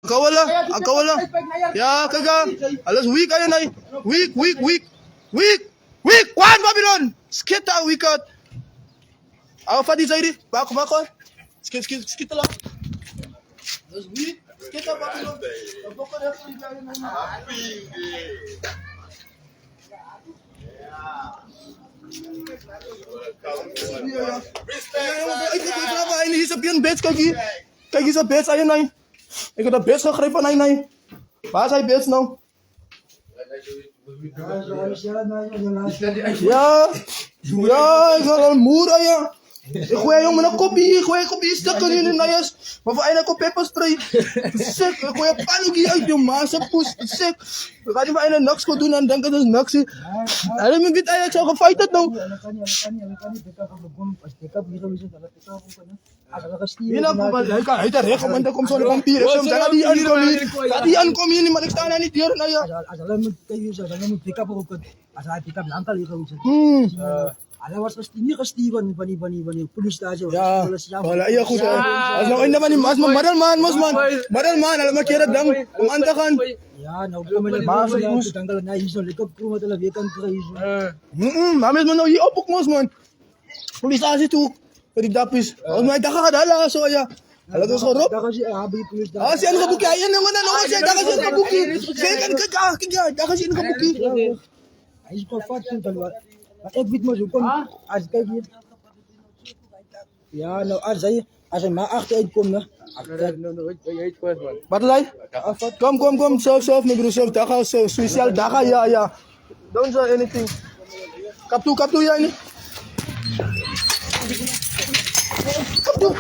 Ikaw wala. Ya, kaga. Alas weak ayan ay. Weak. Kwan Babylon. Skita weak out. Ako fa di Zairi. Bako. Skita lang. Alas weak. Skita Babylon. Bako na ako ayan ay. Ay, isap yan, bets kagi sa bets, ayun ay. Ikaw na bets ka, kray pa nay. Pasay bets now. Ya, mura ya. Kuya yung mana kopi isda kanina nayas. Mafaay na ko pepper spray. Sek, kuya paano ay yung masa pus. Sek. Kani ba ay na nuts ko doon andang ka sa nuts. Alam mo bit ay sa ka fight at now. Ina ko ba ay ta rekomenda kom so pang pire som tadian ko ni manekstana ni dir na ya. Alam mo kayo sa alam mo pick up ko. Asa pick up lang kali ko. Alawas pasti ni Steven bani pulis da jo. Wala iya ko sa. Asno inda man mas madal man alam mo kira dang umanta kan. Ya na ko man mas tanggal na iso likop ko matala vekan ko iso. Mames man i opok mos man. Pulis da tu. Pwede dapis. Oh may daka kadala so aya. Alaga sa rop. Da kasi abi pulis da. Si ano ka buki ayan naman ano kasi da kasi ka buki. Kaya da kasi ka buki. Ay ko fat yung dalawa. Ekbit mo jukon आज का ये या नो आज ma acht uit kom na Wat lay? Kom self me bro self daka so special daka ya don't say anything kaptu ya ini kaptu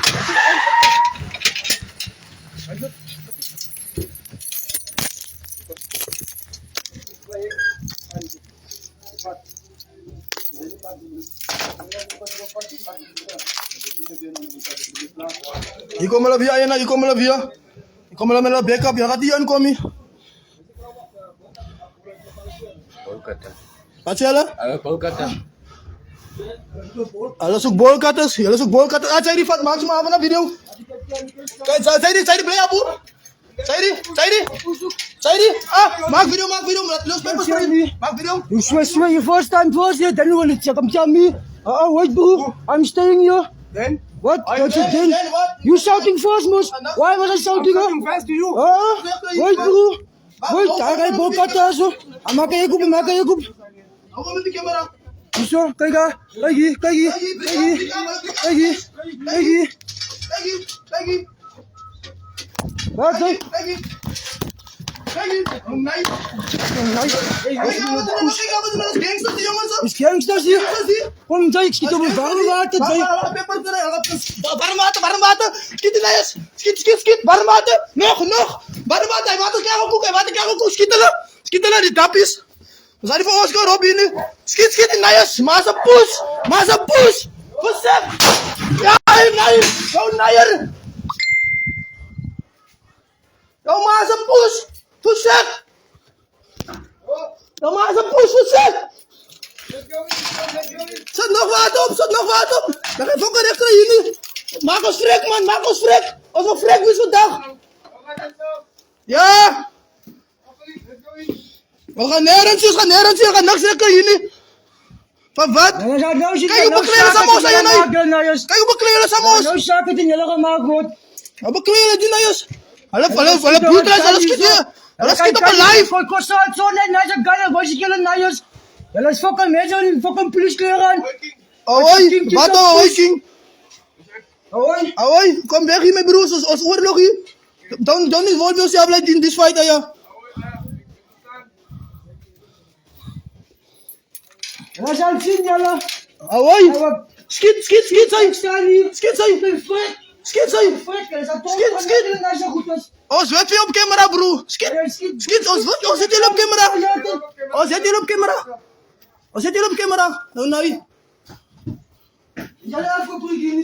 Iko malavia ayan na, iko malavia backup ya katian ko mi. Kolkata. Patsela? Kolkata. Alasuk ball katas. Ah, Sairi fat max ma na video. Kay Sairi play abu. Sairi. Mag video. Los papers for Mag video. You swear you first time here then you will check me. Wait bro, I'm staying here. Then What? That's it then. Then what? You shouting first, Mus? Why was I shouting? I'm fast to you. Wait bro. Wait, I bol kata so. Amaka yagub. Ako mo di camera. Iso, kaya. Bakit? Is gangsters hier? Kom jij, schiet op een warme water. Warm water. Schiet in huis. Schiet. Warm water. Nog. Warm water. Water krijgen ook. Schiet er die dapjes. We zijn voor ons gaan Robin nu. Schiet in huis. Masa push. Pusep. Ja, nair. Go nair. Go masa push. Pusep. Go masa push. Zet nog wat op. Dan ga ik ook extra jullie. Maak ons vrek, man. Als we vrek is vandaag. Ja. We gaan nergens. We gaan niks lekker jullie. Van wat? Kijk hoe bekleden Samos aan je. Kijk hoe bekleden Samos. Nou zakit in jullie gemaakt wordt. Hoe bekleden die nou eens? Hallo, bloedreis, alles schiet op een live. Kost het zo net, nice guy, was ik jullie naaiers. Jullie is fucking mensen, fucking politie Ahoy, wat ahoy, King. Ahoy. Ahoy, kom weg hier, mijn broers, als oorlog hier. Don't involve yourself in this fight, ja. We zijn zien, jullie. Ahoy, schiet, Ons wet weer op camera, bro. Schiet, ons zet jullie op camera. Nou.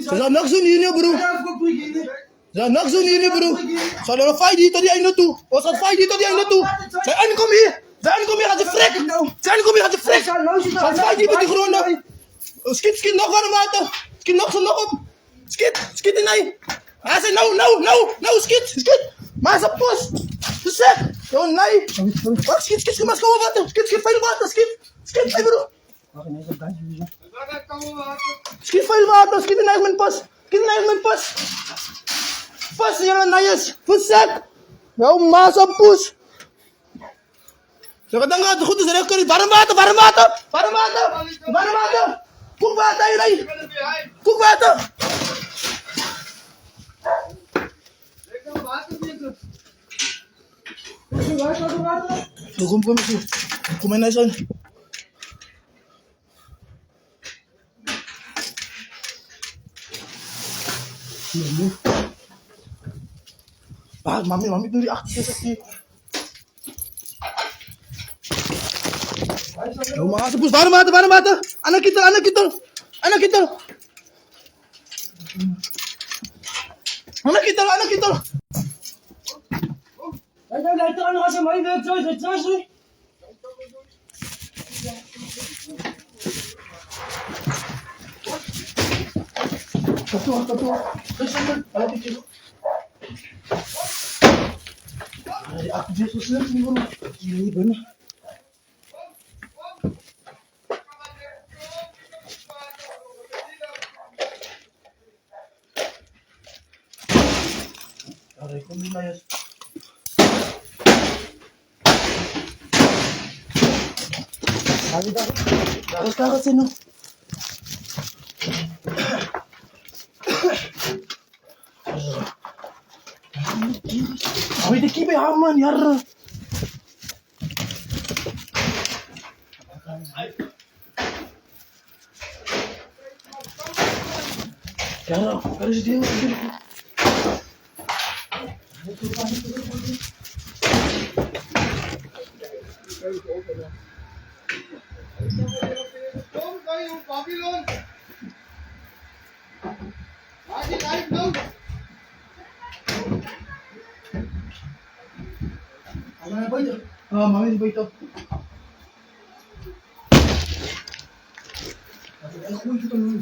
Ze gaan niks doen hier, bro. Ze gaan fight hier tot die einde toe. Zij aankomen hier. Gaat je frek. Ze gaan fight hier met die gronden. Schiet nog warm water. Schiet nog op. Schiet in hij. Hij zei nou, schiet. Masa pus! Susek! Yo, nai! Wag, skit, mas kawa bata! Skit, file bata! Skit, file bro! Okay, na isang guys. Skit file bata! Skit na yung pas! Pas, yan na nayas! Susek! Yo, masa pus! So, kadang goed is er ook niet. Waarom water? Koek water, jullie! Koek water! Kom eens. Kom maar naar zo'n. Mami, doe die achter. Yo, mga kapus, warm water. Anak kita. Leiter ano kasi may nag-choice. Tatu. Alat itu. Ay, aku Jesus lang siguro. Hindi ba na? Aray ko, may mayas. Dapat sino? Ay, di kibe haman yar. Yar, harus dia. Mami ba ito?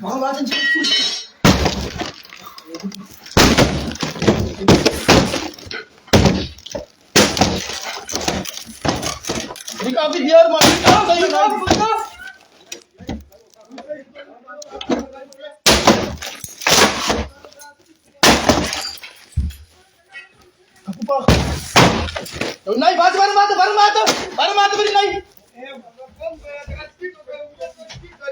Baka matan siya. Hindi ka abid yan, mami. Kayo na. Ako pa. Yo, Nay, baru beri Nay.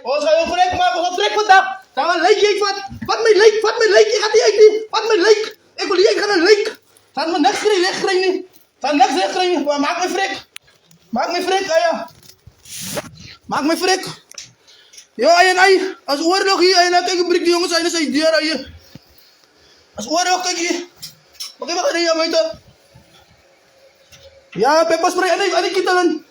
Oh, saya break, maar break vandaag. Jangan like, wat mijn like, ik had die idee. Wat mijn like, ik wil die gaan like. Dan mijn niks krijgen, maar maak me freak, aya. Maak me freak. Yo, ayan ay, als oorlog hier, ayan, kijk, break die jongens, ayan, sa idea hier. Als oorlog, kijk hier. Oké, baka rin mo ito. Ya, pepper spray, ano kita lang.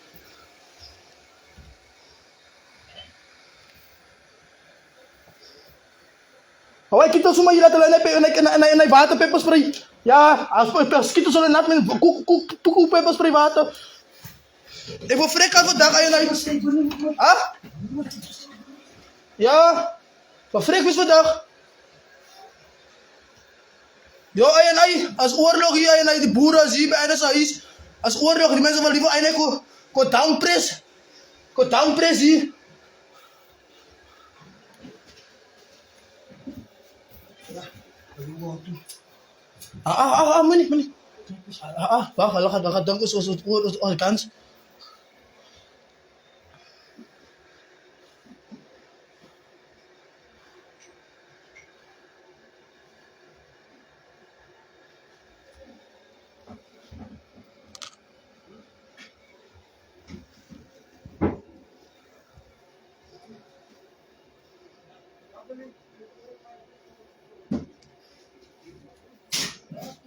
Hawai kita semua ila tala na bata pepper spray. Ya, as kita solo nat men kuku pepper spray bata. Ik wil frek aan vandaag ayo na. Ah? Ja. Wat frek is vandaag? Yo, ayan ay, as oorlog hier, ayan ay, die boeren zien bij sa is. As oorlog, die mensen van liever ayan ay ko downpress. Ko downpress hier. Mani. Baka lakad lang ko sa kans.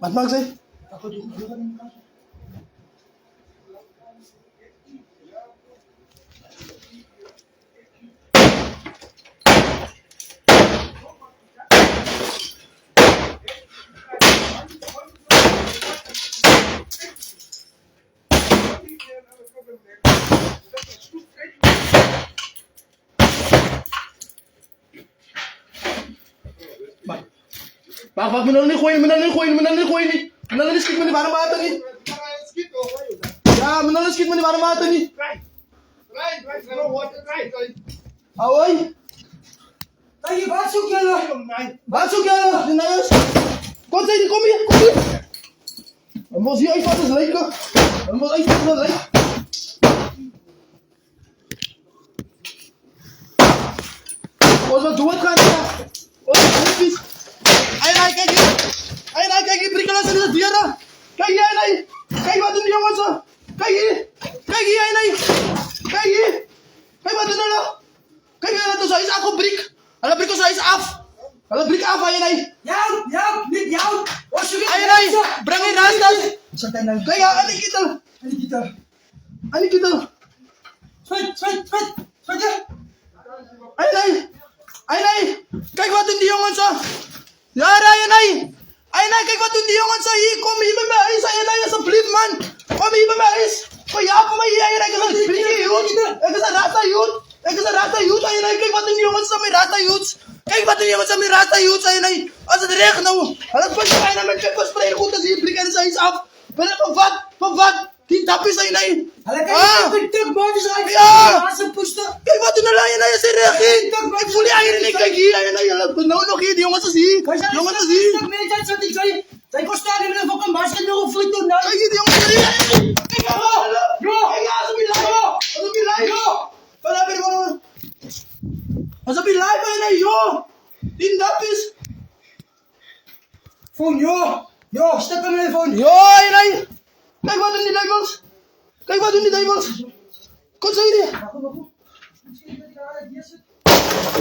Wat maakt zij? Bak, menang ni kuih ni. Menaliskit mo ni para mato ni. Ya, menaliskit mo ni para mato ni. Away. Kijk, wat zoek jullie? Wat zoek jij nog? Dinayos. Kom hier, kom hier, kom hier. Dan moet je even wat eens lijken. Dan moet je even wat lijken. Ons wat dood gaan ja. Ons is. Ai, kijk hier. Ai, kijk hier, prikkelas in de dieren. Kijk hier, ai. Kijk wat doen die jongens zo. Kijk hier. Kijk hier, ai. Kijk hier. Kijk wat doen hulle. Kijk hier, dat is iets afgebrik. Hulle brik ons huis af. Hulle brik af, ai. Jou, niet jou. Wat zoek je? Ai, breng die rastas. Zet hij nou. Kijk, aan die kittel. Aan die kittel. Zwet. Ai, kijk wat doen die jongens zo. Ja, ai. Ai, kijk wat doen die jongens zo. Hier, kom hier bij mijn huis. Ai, alsjeblieft, man. Kom hier bij mijn huis. Kom ja, kom maar hier. Ai, ik is een blikje, jood. Ik is een rasta, jood. Ik is een rasta, jood. Ai, kijk wat doen die jongens zo met rasta, jood. Kijk wat doen die jongens zo met rasta, jood. Ai, als het regent nou. Hulle punt bijna met pepperspray. Goed, dan zie je blik en zijn huis af. Ben ik van wat? Die dapjes, ai. Kijk, tuk bootjes uit. Ja. Hazen poester. Kijk wat doen hulle, ai, als het regent. Ik voel die eieren niet. Kijk hier, ai. Nou nog hier, die jongens is hier. Jongens is hier. Zij kost daar niet voor een basket nog een voet doen. Kijk hier, die jongens is hier. Kijk maar. Kijk, alsjeblieft, live. Wat heb je gewoon? Alsjeblieft, live, ai, joh. Die dapjes. Phone, joh, step hem in de phone. Yo, ai. Kijk wat doen die duivels. Kijk wat doen die duivels. Kom, zei die.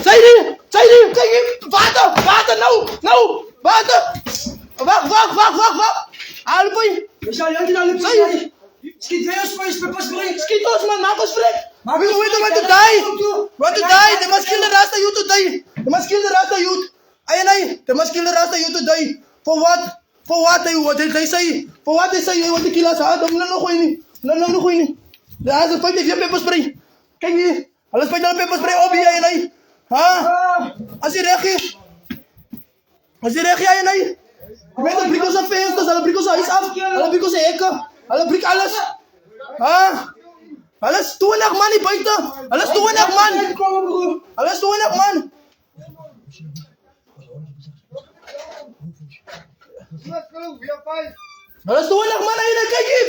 Zei die. Kijk hier. Water, nou. Water. Wacht. Haal boy. We zijn jullie naar de Zei. Schiet weer eens voor je pepperspray. Schiet ons, man. Maak ons vrek. We weten wat to die. What to die. They must kill the Rasta youth to die. They must kill the Rasta youth. Ay. They must kill the Rasta youth to die. For what? For what they say? For what they say? They want to kill us. Wala na ko ini. Daar is fight even pepperspray. Kijk hier. Alles fight na pepperspray obi ay. Ha? As je reageert ay. Met de brikos op vensters, alle brikos huis af. Alle brikos hekken. Alle brik alles. Ha? Alles 20 man hier buiten. Alles 20 man. Alles 20 man. Alles 20 man hier. Kijk hier.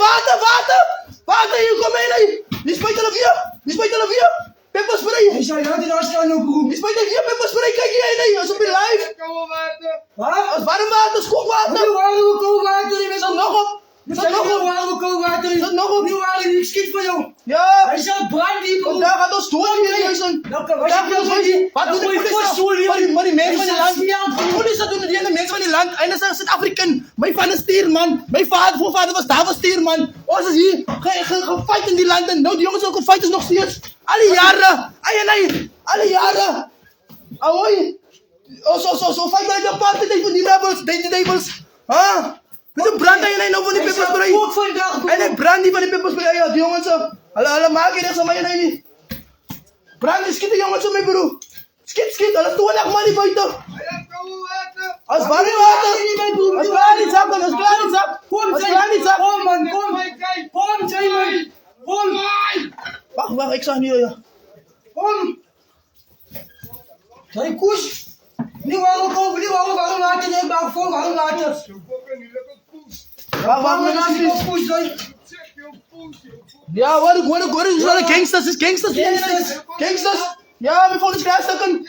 Water hier. Kom mee. Die spuit alle vier. Pepperspray. We zijn jullie naar staan op broer. Die spuit alle vier pepperspray. Kijk hier. Als op je live. Wat? Als warm water, koelwater. Nu waren we koolwater in. Zat nog op. Nu waren we koolwater in. Zat nog op. Nu waren we schiet voor jou. Ja. Hij zat branddiep. Want daar gaat ons door hier juisten. Wat doet de politie? Maar die mensen van die land. Die politie doen die mensen van die land. En dat is Zuid-Afrikaan. Mijn vader is stierman. Mijn voorvader was daar was stierman. Ons is hier gefight in die landen. Nou die jongens ook gefight is nog steeds. Alle jaren. Ay. Alle jaren. Ahoy. Zo fight like de party tegen die rebels. Ha? Met een brand aan nou van die pepperspray. En een brand die van die pepperspray. Ja, die jongens zo. Alle maken rechts aan mij niet. Brand schiet de jongens zo mee bro. Schiet. Alles 20 man die buiten. Als warm water. Als klaar niet zak. Kom. Wacht, ik zag nu ja. Kom. Hey, koes. Nu waren we warm water. Nee, maar voor warm water. Wacht, met Koes, hoi. Ja, wat is wel een gangsters? Ja, we vonden het graagstukken.